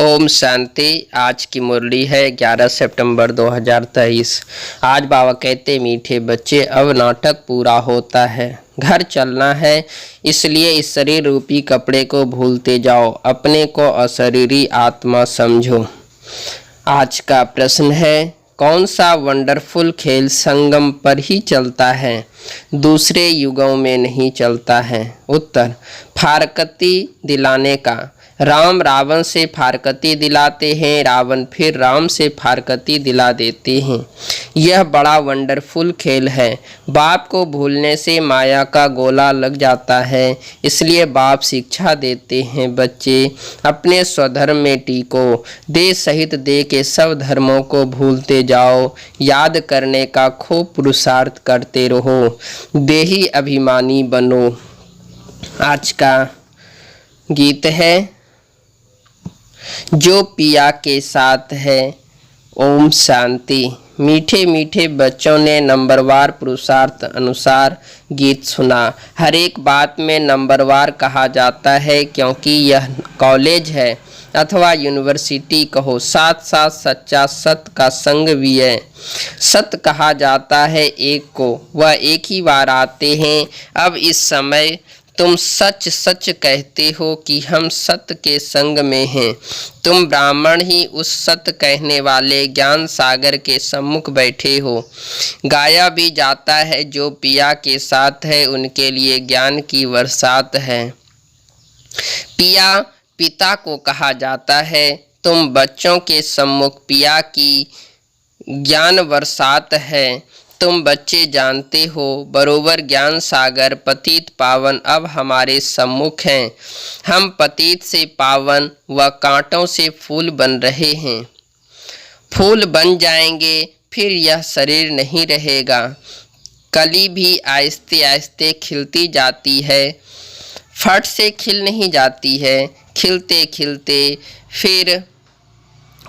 ओम शांति। आज की मुरली है 11 सितंबर 2023। आज बाबा कहते मीठे बच्चे अब नाटक पूरा होता है, घर चलना है, इसलिए इस शरीर रूपी कपड़े को भूलते जाओ, अपने को अशरीरी आत्मा समझो। आज का प्रश्न है, कौन सा वंडरफुल खेल संगम पर ही चलता है, दूसरे युगों में नहीं चलता है? उत्तर, फारकती दिलाने का। राम रावण से फारकती दिलाते हैं, रावण फिर राम से फारकती दिला देते हैं। यह बड़ा वंडरफुल खेल है। बाप को भूलने से माया का गोला लग जाता है, इसलिए बाप शिक्षा देते हैं, बच्चे अपने स्वधर्म में टीको, देह सहित देह के सब धर्मों को भूलते जाओ, याद करने का खूब पुरुषार्थ करते रहो, देही अभिमानी बनो। आज का गीत है, जो पिया के साथ है। ओम शांति। मीठे मीठे बच्चों ने नंबरवार पुरुषार्थ अनुसार गीत सुना। हर एक बात में नंबरवार कहा जाता है, क्योंकि यह कॉलेज है अथवा यूनिवर्सिटी कहो, साथ साथ सच्चा सत्य का संग भी है। सत्य कहा जाता है एक को, वह एक ही बार आते हैं। अब इस समय तुम सच सच कहते हो कि हम सत्य के संग में हैं। तुम ब्राह्मण ही उस सत्य कहने वाले ज्ञान सागर के सम्मुख बैठे हो। गाया भी जाता है, जो पिया के साथ है उनके लिए ज्ञान की बरसात है। पिया पिता को कहा जाता है। तुम बच्चों के सम्मुख पिया की ज्ञान बरसात है। तुम बच्चे जानते हो, बरोबर ज्ञान सागर पतित पावन अब हमारे सम्मुख हैं। हम पतित से पावन व कांटों से फूल बन रहे हैं। फूल बन जाएंगे, फिर यह शरीर नहीं रहेगा। कली भी आहिस्ते आहिस्ते खिलती जाती है, फट से खिल नहीं जाती है। खिलते खिलते फिर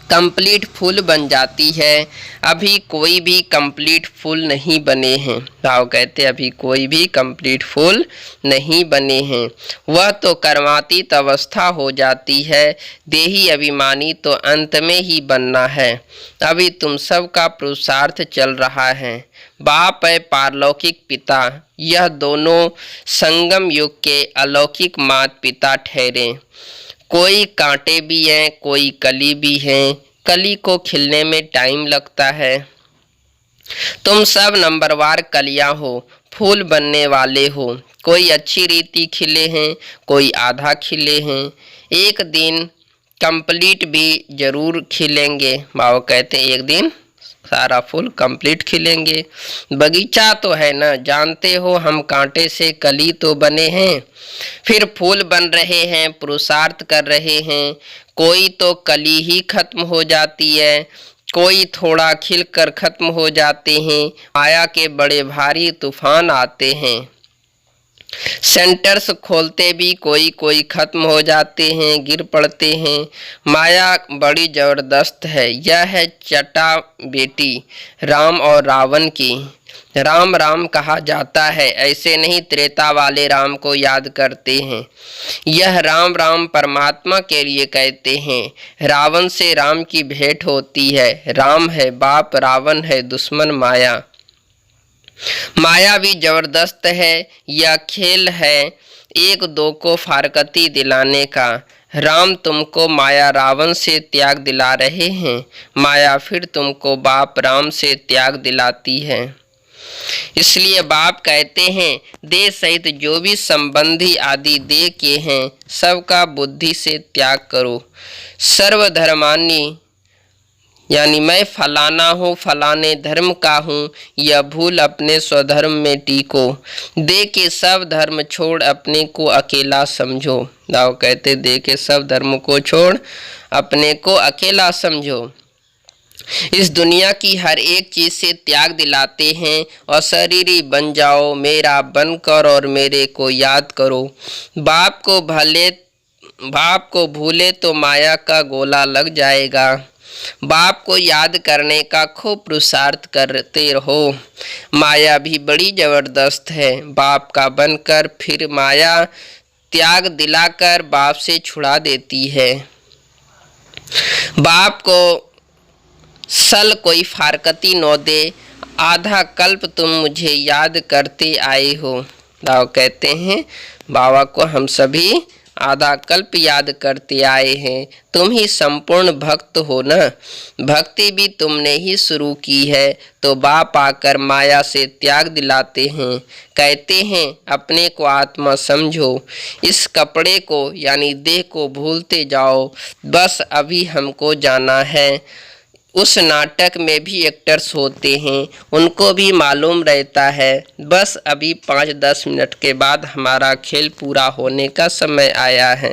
कंप्लीट फूल बन जाती है। अभी कोई भी कंप्लीट फूल नहीं बने हैं। भाव कहते अभी कोई भी कंप्लीट फूल नहीं बने हैं। वह तो कर्मातीत अवस्था हो जाती है। देही अभिमानी तो अंत में ही बनना है। अभी तुम सब का पुरुषार्थ चल रहा है। बाप है पारलौकिक पिता, यह दोनों संगम युग के अलौकिक माता पिता ठहरे। कोई कांटे भी हैं, कोई कली भी हैं। कली को खिलने में टाइम लगता है। तुम सब नंबरवार कलियां हो, फूल बनने वाले हो। कोई अच्छी रीति खिले हैं, कोई आधा खिले हैं। एक दिन कंप्लीट भी जरूर खिलेंगे। बाबा कहते हैं एक दिन सारा फूल कंप्लीट खिलेंगे। बगीचा तो है ना, जानते हो हम कांटे से कली तो बने हैं, फिर फूल बन रहे हैं, पुरुषार्थ कर रहे हैं। कोई तो कली ही खत्म हो जाती है, कोई थोड़ा खिलकर खत्म हो जाते हैं। माया के बड़े भारी तूफान आते हैं। सेंटर्स खोलते भी कोई कोई खत्म हो जाते हैं, गिर पड़ते हैं। माया बड़ी जबरदस्त है। यह है चटा बेटी राम और रावण की। राम राम कहा जाता है, ऐसे नहीं त्रेता वाले राम को याद करते हैं। यह राम राम परमात्मा के लिए कहते हैं। रावण से राम की भेंट होती है। राम है बाप, रावण है दुश्मन माया। माया भी जबरदस्त है। यह खेल है एक दो को फारकती दिलाने का। राम तुमको माया रावण से त्याग दिला रहे हैं, माया फिर तुमको बाप राम से त्याग दिलाती है। इसलिए बाप कहते हैं, देह सहित जो भी संबंधी आदि देह के हैं, सबका बुद्धि से त्याग करो। सर्वधर्मानी यानी मैं फलाना हूँ, फलाने धर्म का हूँ, यह भूल अपने स्वधर्म में टीको। दे के सब धर्म छोड़ अपने को अकेला समझो। दाव कहते दे के सब धर्म को छोड़ अपने को अकेला समझो। इस दुनिया की हर एक चीज से त्याग दिलाते हैं और शरीरी बन जाओ, मेरा बनकर और मेरे को याद करो। बाप को भूले तो माया का गोला लग जाएगा। बाप को याद करने का खूब पुरुषार्थ करते रहो। माया भी बड़ी जबरदस्त है। बाप का बनकर फिर माया त्याग दिलाकर बाप से छुड़ा देती है। बाप को सल कोई फारकती न दे, आधा कल्प तुम मुझे याद करते आए हो। दाव कहते हैं बाबा को हम सभी आधा कल्प याद करते आए हैं। तुम ही संपूर्ण भक्त हो न, भक्ति भी तुमने ही शुरू की है। तो बाप आकर माया से त्याग दिलाते हैं, कहते हैं अपने को आत्मा समझो, इस कपड़े को यानी देह को भूलते जाओ, बस अभी हमको जाना है। उस नाटक में भी एक्टर्स होते हैं, उनको भी मालूम रहता है बस अभी 5-10 मिनट के बाद हमारा खेल पूरा होने का समय आया है,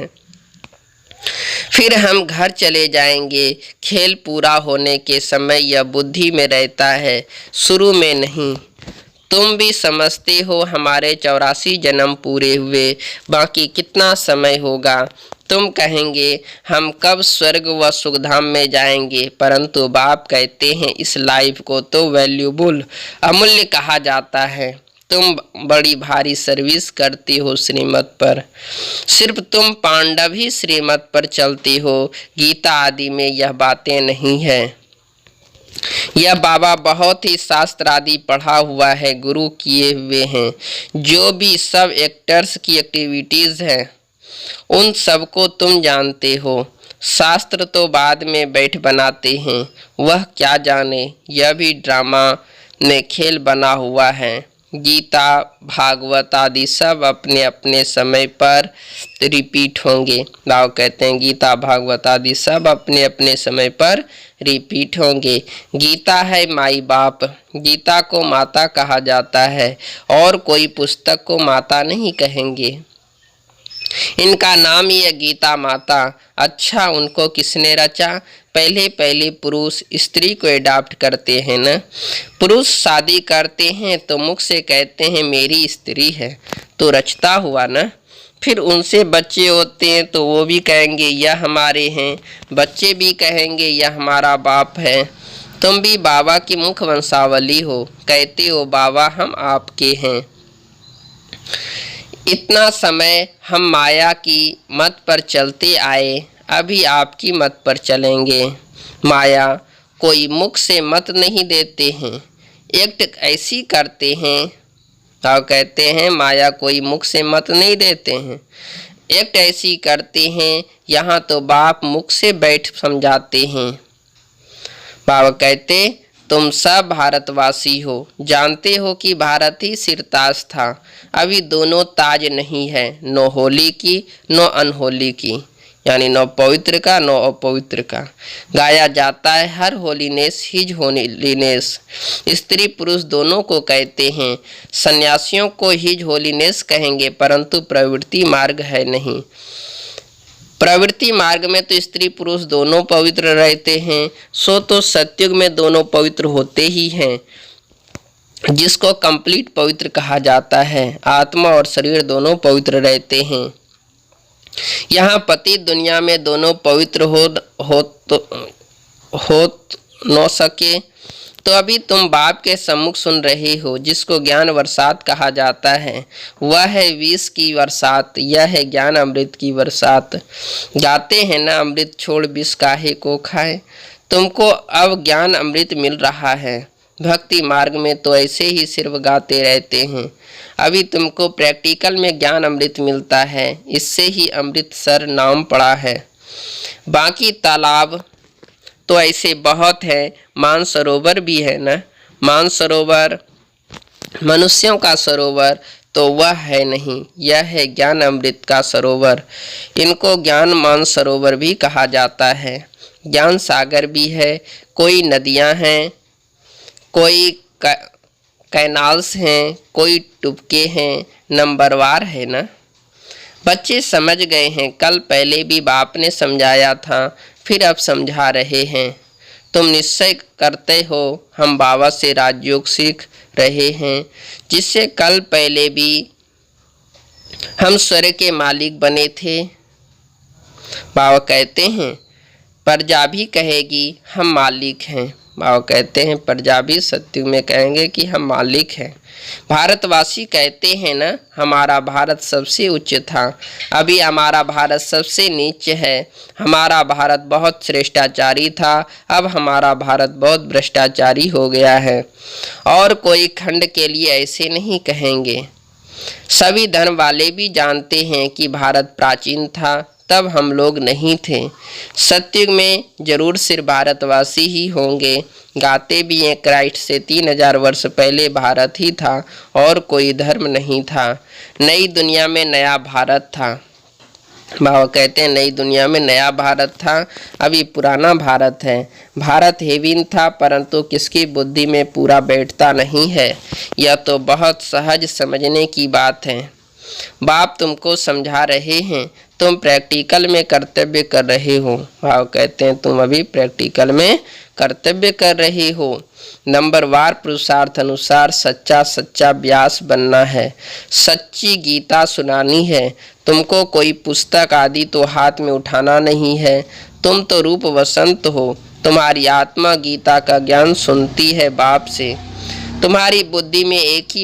फिर हम घर चले जाएंगे। खेल पूरा होने के समय यह बुद्धि में रहता है, शुरू में नहीं। तुम भी समझते हो हमारे 84 जन्म पूरे हुए, बाकी कितना समय होगा। तुम कहेंगे हम कब स्वर्ग व सुखधाम में जाएंगे, परंतु बाप कहते हैं इस लाइफ को तो वैल्यूबल अमूल्य कहा जाता है। तुम बड़ी भारी सर्विस करते हो श्रीमत पर, सिर्फ तुम पांडव ही श्रीमत पर चलते हो। गीता आदि में यह बातें नहीं है। यह बाबा बहुत ही शास्त्र आदि पढ़ा हुआ है, गुरु किए हुए हैं। जो भी सब एक्टर्स की एक्टिविटीज़ हैं उन सबको तुम जानते हो। शास्त्र तो बाद में बैठ बनाते हैं, वह क्या जाने यह भी ड्रामा में खेल बना हुआ है। गीता भागवत आदि सब अपने अपने समय पर रिपीट होंगे। दाव कहते हैं गीता भागवत आदि सब अपने अपने समय पर रिपीट होंगे। गीता है माई बाप, गीता को माता कहा जाता है और कोई पुस्तक को माता नहीं कहेंगे। इनका नाम ही है गीता माता। अच्छा उनको किसने रचा? पहले पुरुष स्त्री को अडॉप्ट करते हैं न। पुरुष शादी करते हैं तो मुख से कहते हैं मेरी स्त्री है, तो रचता हुआ न। फिर उनसे बच्चे होते हैं तो वो भी कहेंगे यह हमारे हैं, बच्चे भी कहेंगे यह हमारा बाप है। तुम भी बाबा की मुख वंशावली हो, कहते हो बाबा हम आपके हैं। इतना समय हम माया की मत पर चलते आए, अभी आपकी मत पर चलेंगे। माया कोई मुख से मत नहीं देते हैं, एक्ट ऐसी करते हैं। तो कहते हैं माया कोई मुख से मत नहीं देते हैं, एक्ट ऐसी करते हैं। यहाँ तो बाप मुख से बैठ समझाते हैं। बाबा कहते तुम सब भारतवासी हो, जानते हो कि भारत ही सिरताज था। अभी दोनों ताज नहीं है, नो होली की नो अनहोली की, यानी नो पवित्र का नो अपवित्र का। गाया जाता है हर होलीनेस हिज होलीनेस। स्त्री पुरुष दोनों को कहते हैं। सन्यासियों को हिज होलीनेस कहेंगे, परंतु प्रवृत्ति मार्ग है नहीं। प्रवृत्ति मार्ग में तो स्त्री पुरुष दोनों पवित्र रहते हैं, सो तो सतयुग में दोनों पवित्र होते ही हैं, जिसको कंप्लीट पवित्र कहा जाता है। आत्मा और शरीर दोनों पवित्र रहते हैं। यहाँ पति दुनिया में दोनों पवित्र हो न सके, तो अभी तुम बाप के सम्मुख सुन रहे हो, जिसको ज्ञान बरसात कहा जाता है। वह है विष की बरसात, यह है ज्ञान अमृत की बरसात। गाते हैं ना अमृत छोड़ विष काहे को खाए। तुमको अब ज्ञान अमृत मिल रहा है। भक्ति मार्ग में तो ऐसे ही सिर्फ गाते रहते हैं। अभी तुमको प्रैक्टिकल में ज्ञान अमृत मिलता है, इससे ही अमृतसर नाम पड़ा है। बाकी तालाब तो ऐसे बहुत है, मानसरोवर भी है ना। मानसरोवर मनुष्यों का सरोवर तो वह है नहीं, यह है ज्ञान अमृत का सरोवर। इनको ज्ञान मानसरोवर भी कहा जाता है। ज्ञान सागर भी है, कोई नदियां हैं, कोई कैनाल्स हैं, कोई टुबके हैं, नंबरवार है ना। बच्चे समझ गए हैं, कल पहले भी बाप ने समझाया था, फिर अब समझा रहे हैं। तुम निश्चय करते हो हम बाबा से राजयोग सीख रहे हैं, जिससे कल पहले भी हम स्वर्ग के मालिक बने थे। बाबा कहते हैं प्रजा भी कहेगी हम मालिक हैं। भाव कहते हैं प्रजा भी सतयुग में कहेंगे कि हम मालिक हैं। भारतवासी कहते हैं ना, हमारा भारत सबसे उच्च था, अभी हमारा भारत सबसे नीचे है। हमारा भारत बहुत श्रेष्ठाचारी था, अब हमारा भारत बहुत भ्रष्टाचारी हो गया है। और कोई खंड के लिए ऐसे नहीं कहेंगे। सभी धर्म वाले भी जानते हैं कि भारत प्राचीन था, तब हम लोग नहीं थे। सतयुग में जरूर सिर्फ भारतवासी ही होंगे। गाते भी हैं, क्राइस्ट से 3000 वर्ष पहले भारत ही था और कोई धर्म नहीं था। नई दुनिया में नया भारत था। बाबा कहते हैं नई दुनिया में नया भारत था, अभी पुराना भारत है। भारत हेविन था, परंतु किसकी बुद्धि में पूरा बैठता नहीं है। यह तो बहुत सहज समझने की बात है। बाप तुमको समझा रहे हैं, तुम प्रैक्टिकल में कर्तव्य कर रहे हो। भाव कहते हैं तुम अभी प्रैक्टिकल में कर्तव्य कर रहे हो। नंबरवार पुरुषार्थ अनुसार सच्चा सच्चा व्यास बनना है, सच्ची गीता सुनानी है। तुमको कोई पुस्तक आदि तो हाथ में उठाना नहीं है। तुम तो रूप वसंत हो, तुम्हारी आत्मा गीता का ज्ञान सुनती है बाप से। तुम्हारी बुद्धि में एक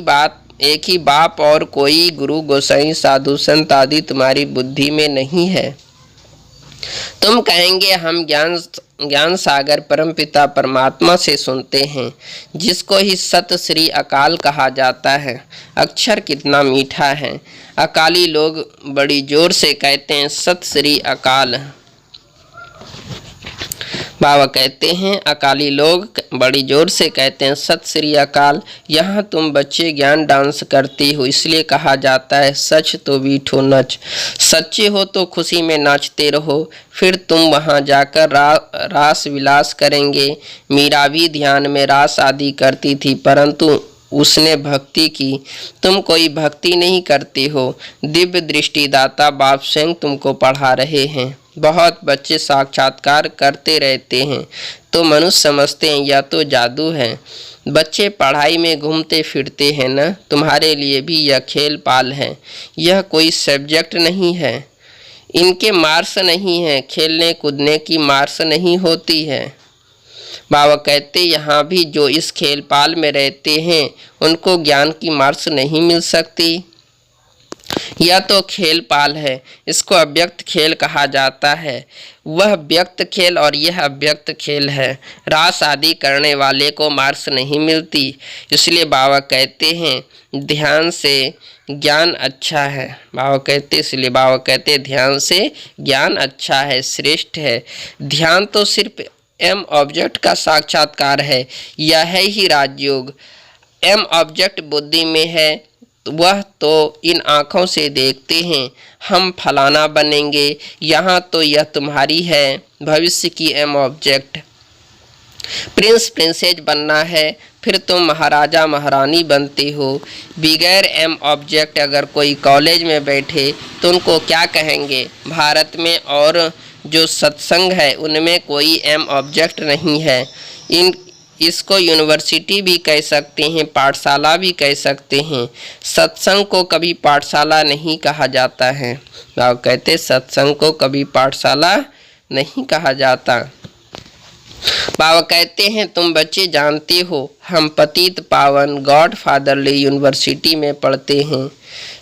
ही बाप और कोई गुरु गोसाई साधु संत आदि तुम्हारी बुद्धि में नहीं है। तुम कहेंगे हम ज्ञान सागर परमपिता परमात्मा से सुनते हैं, जिसको ही सत श्री अकाल कहा जाता है। अक्षर कितना मीठा है। अकाली लोग बड़ी जोर से कहते हैं सत श्री अकाल। बाबा कहते हैं अकाली लोग बड़ी जोर से कहते हैं सत श्री अकाल। यहाँ तुम बच्चे ज्ञान डांस करते हो, इसलिए कहा जाता है सच तो वीठो नच। सच्चे हो तो खुशी में नाचते रहो, फिर तुम वहाँ जाकर रास विलास करेंगे। मीरा भी ध्यान में रास आदि करती थी, परंतु उसने भक्ति की। तुम कोई भक्ति नहीं करते हो। दिव्य दृष्टिदाता बाप स्वयं तुमको पढ़ा रहे हैं। बहुत बच्चे साक्षात्कार करते रहते हैं तो मनुष्य समझते हैं यह तो जादू है। बच्चे पढ़ाई में घूमते फिरते हैं ना, तुम्हारे लिए भी यह खेल पाल है। यह कोई सब्जेक्ट नहीं है। इनके मार्क्स नहीं है, खेलने कूदने की मार्क्स नहीं होती है। बाबा कहते यहाँ भी जो इस खेल पाल में रहते हैं उनको ज्ञान की मार्क्स नहीं मिल सकती। यह तो खेल पाल है, इसको अव्यक्त खेल कहा जाता है। वह व्यक्त खेल और यह अव्यक्त खेल है। रास आदि करने वाले को मार्क्स नहीं मिलती। इसलिए बाबा कहते हैं ध्यान से ज्ञान अच्छा है। बाबा कहते ध्यान से ज्ञान अच्छा है, श्रेष्ठ है। ध्यान तो सिर्फ एम ऑब्जेक्ट का साक्षात्कार है। यह है ही राजयोग। एम ऑब्जेक्ट बुद्धि में है, वह तो इन आँखों से देखते हैं हम फलाना बनेंगे। यहाँ तो यह तुम्हारी है भविष्य की एम ऑब्जेक्ट। प्रिंस प्रिंसेज बनना है, फिर तुम महाराजा महारानी बनते हो। बिगैर एम ऑब्जेक्ट अगर कोई कॉलेज में बैठे तो उनको क्या कहेंगे। भारत में और जो सत्संग है उनमें कोई एम ऑब्जेक्ट नहीं है। इसको यूनिवर्सिटी भी कह सकते हैं, पाठशाला भी कह सकते हैं। सत्संग को कभी पाठशाला नहीं कहा जाता है। आप कहते सत्संग को कभी पाठशाला नहीं कहा जाता। बाबा कहते हैं तुम बच्चे जानते हो हम पतित पावन गॉड फादरली यूनिवर्सिटी में पढ़ते हैं।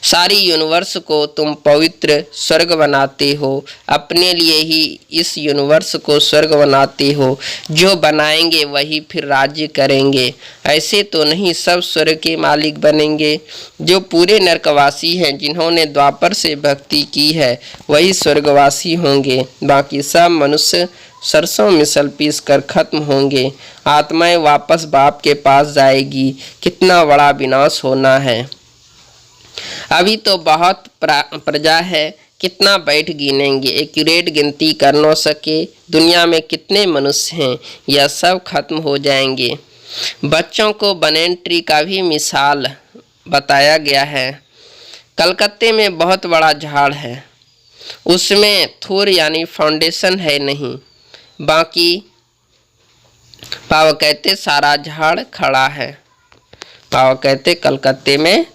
सारी यूनिवर्स को तुम पवित्र स्वर्ग बनाते हो। अपने लिए ही इस यूनिवर्स को स्वर्ग बनाते हो। जो बनाएंगे वही फिर राज्य करेंगे। ऐसे तो नहीं सब स्वर्ग के मालिक बनेंगे। जो पूरे नरकवासी हैं जिन्होंने द्वापर से भक्ति की है वही स्वर्गवासी होंगे। बाकी सब मनुष्य सरसों मिसल पीस कर खत्म होंगे। आत्माएं वापस बाप के पास जाएगी। कितना बड़ा विनाश होना है। अभी तो बहुत प्रजा है, कितना बैठ गिनेंगे। एक्यूरेट गिनती कर न सके। दुनिया में कितने मनुष्य हैं, यह सब खत्म हो जाएंगे। बच्चों को बनैन ट्री का भी मिसाल बताया गया है। कलकत्ते में बहुत बड़ा झाड़ है, उसमें थोर यानी फाउंडेशन है नहीं, बाकी पाव कहते सारा झाड़ खड़ा है। पाव कहते कलकत्ते में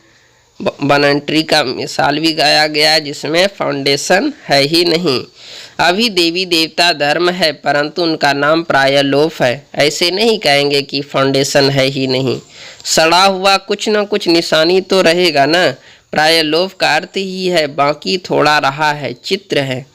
बनैन ट्री का मिसाल भी गाया गया जिसमें फाउंडेशन है ही नहीं। अभी देवी देवता धर्म है परंतु उनका नाम प्राय लोप है। ऐसे नहीं कहेंगे कि फाउंडेशन है ही नहीं, सड़ा हुआ कुछ न कुछ निशानी तो रहेगा ना। प्राय लोप का अर्थ ही है बाकी थोड़ा रहा है, चित्र है।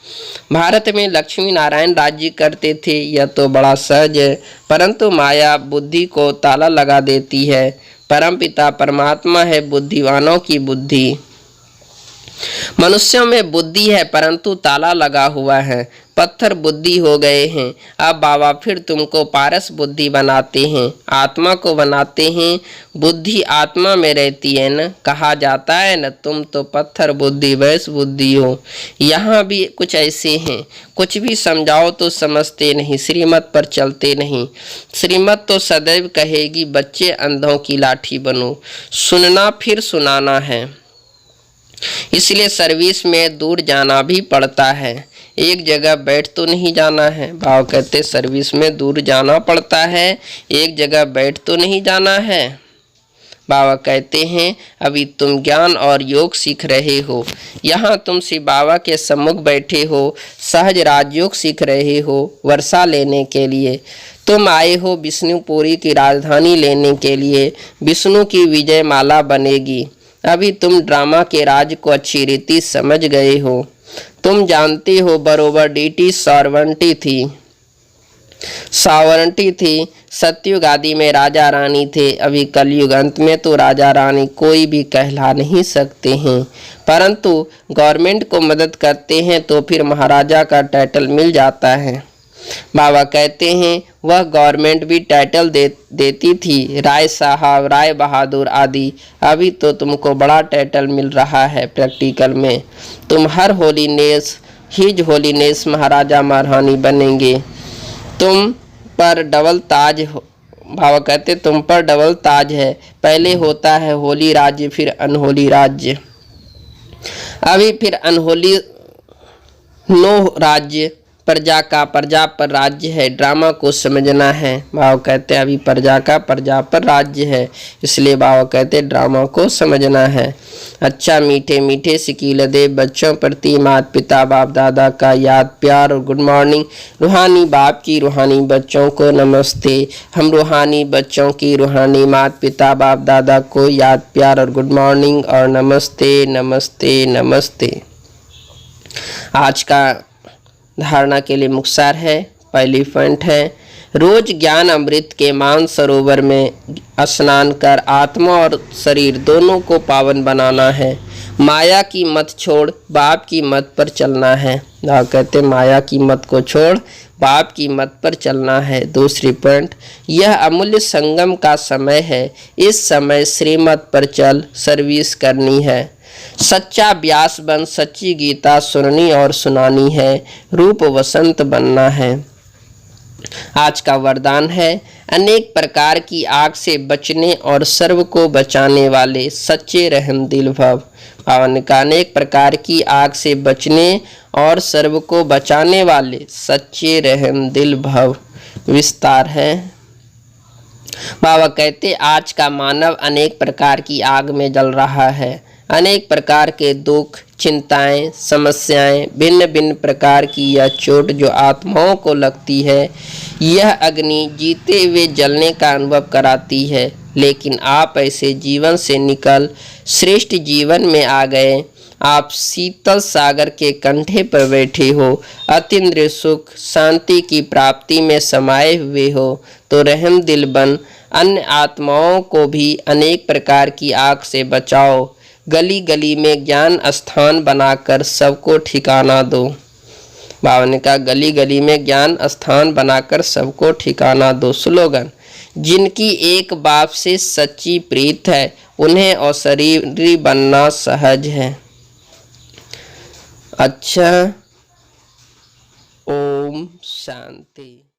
भारत में लक्ष्मी नारायण राज्य करते थे, यह तो बड़ा सहज है, परंतु माया बुद्धि को ताला लगा देती है। परमपिता परमात्मा है बुद्धिवानों की बुद्धि। मनुष्यों में बुद्धि है परंतु ताला लगा हुआ है, पत्थर बुद्धि हो गए हैं। अब बाबा फिर तुमको पारस बुद्धि बनाते हैं, आत्मा को बनाते हैं। बुद्धि आत्मा में रहती है न, कहा जाता है न तुम तो पत्थर बुद्धि वैस बुद्धि हो। यहाँ भी कुछ ऐसे हैं, कुछ भी समझाओ तो समझते नहीं, श्रीमत पर चलते नहीं। श्रीमत तो सदैव कहेगी बच्चे अंधों की लाठी बनो, सुनना फिर सुनाना है। इसलिए सर्विस में दूर जाना भी पड़ता है, एक जगह बैठ तो नहीं जाना है। भाव कहते सर्विस में दूर जाना पड़ता है, एक जगह बैठ तो नहीं जाना है। बाबा कहते हैं अभी तुम ज्ञान और योग सीख रहे हो, यहाँ तुम श्री बाबा के सम्मुख बैठे हो, सहज राजयोग सीख रहे हो वर्षा लेने के लिए। तुम आए हो विष्णुपुरी की राजधानी लेने के लिए, विष्णु की विजय माला बनेगी। अभी तुम ड्रामा के राज को अच्छी रीति समझ गए हो। तुम जानते हो बरोबर डीटी सावरंटी थी। सतयुग आदि में राजा रानी थे, अभी कलयुग अंत में तो राजा रानी कोई भी कहला नहीं सकते हैं, परंतु गवर्नमेंट को मदद करते हैं तो फिर महाराजा का टाइटल मिल जाता है। बाबा कहते हैं वह गवर्नमेंट भी टाइटल देती थी, राय साहब, राय बहादुर आदि। अभी तो तुमको बड़ा टाइटल मिल रहा है प्रैक्टिकल में। तुम हर होलीनेस, हिज होलीनेस महाराजा महारानी बनेंगे। तुम पर डबल ताज, बाबा कहते तुम पर डबल ताज है। पहले होता है होली राज्य, फिर अनहोली राज्य, अभी फिर अनहोली नो राज्य। प्रजा का प्रजा पर राज्य है, ड्रामा को समझना है। बाबा कहते हैं अभी प्रजा का प्रजा पर राज्य है, इसलिए बाबा कहते हैं ड्रामा को समझना है। अच्छा मीठे मीठे सिकील दे बच्चों प्रति माता पिता बाप दादा का याद प्यार और गुड मॉर्निंग। रूहानी बाप की रूहानी बच्चों को नमस्ते। हम रूहानी बच्चों की रूहानी माता पिता बाप दादा को याद प्यार और गुड मॉर्निंग और नमस्ते नमस्ते नमस्ते। आज का धारणा के लिए मुक्तसार है। पहली पॉइंट है रोज ज्ञान अमृत के मान सरोवर में स्नान कर आत्मा और शरीर दोनों को पावन बनाना है। माया की मत छोड़ बाप की मत पर चलना है। कहते माया की मत को छोड़ बाप की मत पर चलना है। दूसरी पॉइंट यह अमूल्य संगम का समय है, इस समय श्रीमत पर चल सर्विस करनी है। सच्चा व्यास बन सच्ची गीता सुननी और सुनानी है, रूप वसंत बनना है। आज का वरदान है अनेक प्रकार की आग से बचने और सर्व को बचाने वाले सच्चे रहम दिल भव। पावन का अनेक प्रकार की आग से बचने और सर्व को बचाने वाले सच्चे रहम दिल भव। विस्तार है। बाबा कहते आज का मानव अनेक प्रकार की आग में जल रहा है। अनेक प्रकार के दुख, चिंताएं, समस्याएं, भिन्न भिन्न प्रकार की यह चोट जो आत्माओं को लगती है, यह अग्नि जीते हुए जलने का अनुभव कराती है। लेकिन आप ऐसे जीवन से निकल श्रेष्ठ जीवन में आ गए। आप शीतल सागर के कंठे पर बैठे हो, अतीन्द्रिय सुख शांति की प्राप्ति में समाये हुए हो, तो रहम दिल बन अन्य आत्माओं को भी अनेक प्रकार की आग से बचाओ। गली गली में ज्ञान स्थान बनाकर सबको ठिकाना दो। बाबा ने कहा गली गली में ज्ञान स्थान बनाकर सबको ठिकाना दो। स्लोगन जिनकी एक बाप से सच्ची प्रीत है उन्हें अशरीरी बनना सहज है। अच्छा, ओम शांति।